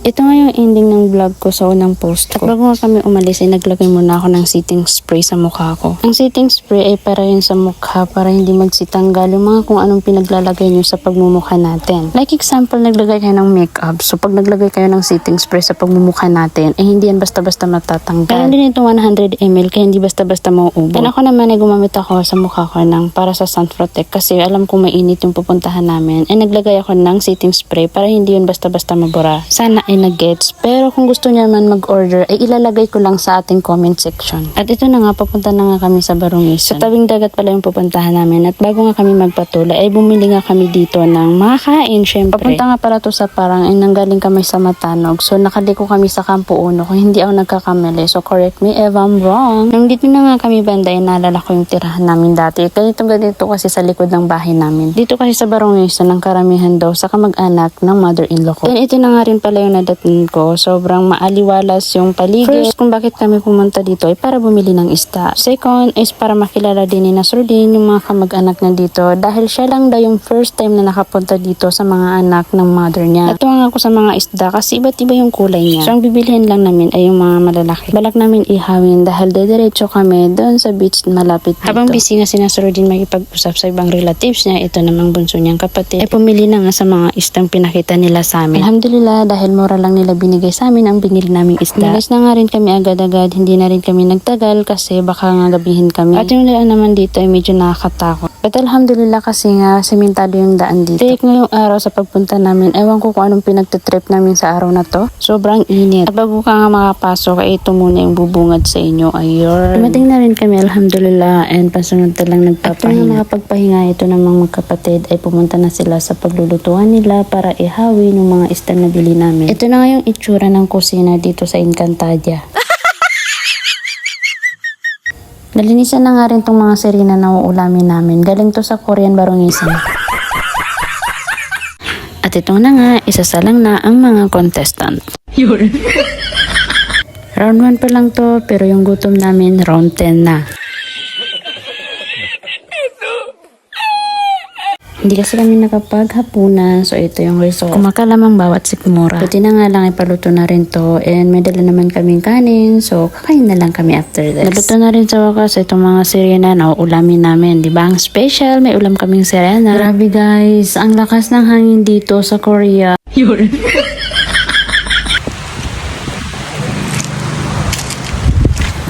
Ito nga yung ending ng vlog ko sa unang post ko. At bago nga kami umalis ay naglagay muna ako ng setting spray sa mukha ko. Ang setting spray ay para yun sa mukha para hindi magsitanggal yung mga kung anong pinaglalagay nyo sa pagmumukha natin. Like example, naglagay kayo ng makeup. So pag naglagay kayo ng setting spray sa pagmumukha natin, ay hindi yan basta-basta matatanggal. Meron din itong 100 ml kaya hindi basta-basta mauubos. And ako naman ay gumamit ako sa mukha ko ng para sa sun protect kasi alam kong mainit yung pupuntahan namin. And naglagay ako ng setting spray para hindi yun basta-basta mabura. Sana ay nag-gets. Pero kung gusto niya man mag-order, ay ilalagay ko lang sa ating comment section. At ito na nga, papunta na nga kami sa Barungisan. Sa tabing dagat pala yung pupuntahan namin. At bago nga kami magpatulay, ay bumili nga kami dito ng makakain, syempre. Papunta nga pala to sa Parang, ay nanggaling kami sa Matanog. So nakaliko kami sa Campo Uno kung hindi ako nagkakamali. So correct me if I'm wrong. Nang dito na nga kami banda, ay naalala ko yung tirahan namin dati. Ganito kasi sa likod ng bahay namin. Dito kasi sa Barungisan, ng karamihan daw sa kamag-anak ng mother-in-law ko. And ito na nga rin pala yung nadating ko. Sobrang maaliwalas yung paligid. First, kung bakit kami pumunta dito ay para bumili ng isda. Second is para makilala din ni Nasruddin yung mga kamag-anak na dito dahil siya lang daw yung first time na nakapunta dito sa mga anak ng mother niya. Natuwang ako sa mga isda kasi iba't iba yung kulay niya. So ang bibilihin lang namin ay yung mga malalaki. Balak namin ihawin dahil dediretso kami doon sa beach malapit dito. Habang busy nga si Nasruddin makipag-usap sa ibang relatives niya, ito namang bunso niyang kapatid, ay pumili na nga sa mga isdang pinakita nila sa amin. Alhamdulillah, dahil mura lang nila binigay sa amin ang binili naming isda. Nalas na nga rin kami agad-agad, hindi na rin kami nagtagal kasi baka nga gabihin kami. At yung daan naman dito ay medyo nakakatakot. But alhamdulillah kasi nga sementado yung daan dito. Take ngayong araw sa pagpunta namin, ewan ko kung anong pinagtitrip namin sa araw na to. Sobrang init. At bago ka nga makapasok ay ito muna yung bubungad sa inyo. Ayun. Dumating na rin kami alhamdulillah and pasunod lang nagpapahinga. At makapagpahinga ito namang magkapatid ay pumunta na sila sa paglulutuan nila para ihawin yung mga isda na bili namin. Ito na nga yung itsura ng kusina dito sa Encantadia. Nalinisan na nga rin tong mga serena na uulamin namin. Galing to sa Korean Barungisan. At ito na nga, isasalang na ang mga contestant. Round 1 pa lang to, pero yung gutom namin round 10 na. Hindi kasi kami nakapaghapunan, so ito yung result. Kumakalamang bawat sikmura. Buti na nga lang ipaluto na rin to and may dala naman kaming kanin, so kakain na lang kami after this. Naluto na rin sa wakas itong mga sirena na uulamin namin. Diba ang special? May ulam kaming sirena. Grabe guys, ang lakas ng hangin dito sa Korea.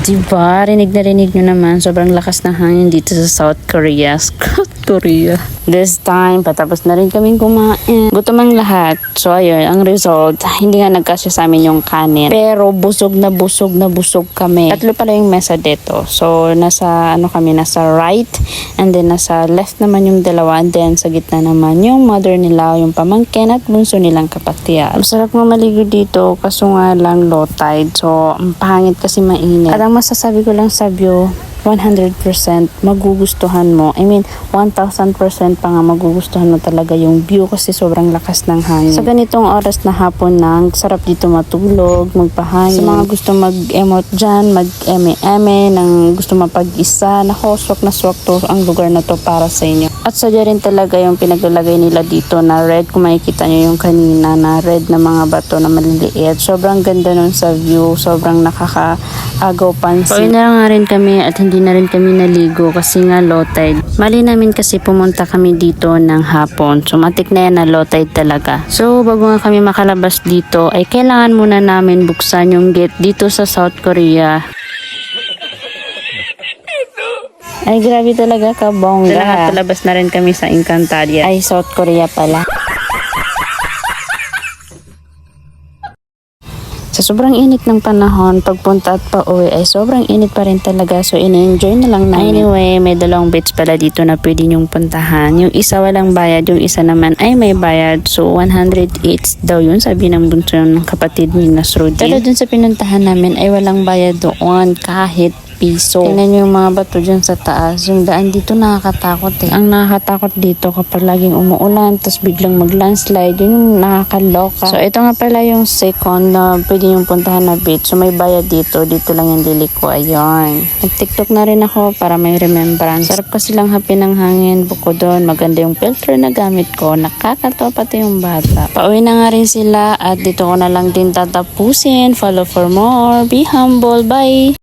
Diba? Rinig na rinig nyo naman. Sobrang lakas ng hangin dito sa South Korea. South Korea. This time, patapos na rin kaming kumain. Gutom ang lahat. So, ayun, ang result, hindi nga nagkasya sa amin yung kanin. Pero, busog na busog na busog kami. Tatlo pala yung mesa dito. So, nasa right. And then, nasa left naman yung dalawa. And then, sa gitna naman yung mother nila, yung pamangkin at bunso nilang kapatid. Masarap mamaligo dito, kaso nga lang low tide. So, ang pangit kasi mainit. At ang masasabi ko lang sa view, 100% magugustuhan mo. I mean, 1,000% pa nga magugustuhan mo talaga yung view kasi sobrang lakas ng hangin. Sa ganitong oras na hapon na, sarap dito matulog, magpahangin. Sa mga gusto mag-emote dyan, mag-eme-eme, nang gusto mapag-isa, nako, swak na swak to ang lugar na to para sa inyo. At sadya rin talaga yung pinaglalagay nila dito na red. Kung makikita nyo yung kanina na red na mga bato na maliliit. Sobrang ganda nun sa view. Sobrang nakakaagaw pansin. Pauwi na nga rin kami at hindi na rin kami naligo kasi nga low tide. Mali namin kasi pumunta kami dito ng hapon. So matik na yan na low tide talaga. So bago nga kami makalabas dito ay kailangan muna namin buksan yung gate dito sa South Korea. Ay grabe talaga kabongga. Palabas na rin kami sa Encantadia. Ay South Korea pala. Sa sobrang init ng panahon, pagpunta at pauwi ay sobrang init pa rin talaga. So, ini-enjoy na lang namin. Anyway, may dalawang beach pala dito na pwede nyong puntahan. Yung isa walang bayad, yung isa naman ay may bayad. So, 100 each daw yun, sabi ng bunso ng kapatid ni Nasruddin. Pero dun sa pinuntahan namin ay walang bayad doon kahit piso. Tingnan nyo yung mga bato dyan sa taas. Yung daan dito nakakatakot eh. Ang nakakatakot dito kapag laging umuulan tapos biglang mag-landslide, yun yung nakakaloka. So ito nga pala yung second na pwede yung puntahan na beach. So may bayad dito. Dito lang yung liliko. Ayun. Nag-tiktok na rin ako para may remembrance. Sarap kasi lang happy ng hangin. Bukod doon, maganda yung filter na gamit ko. Nakakatawa pati yung bata. Pauwi na nga rin sila at dito ko na lang din tatapusin. Follow for more. Be humble. Bye!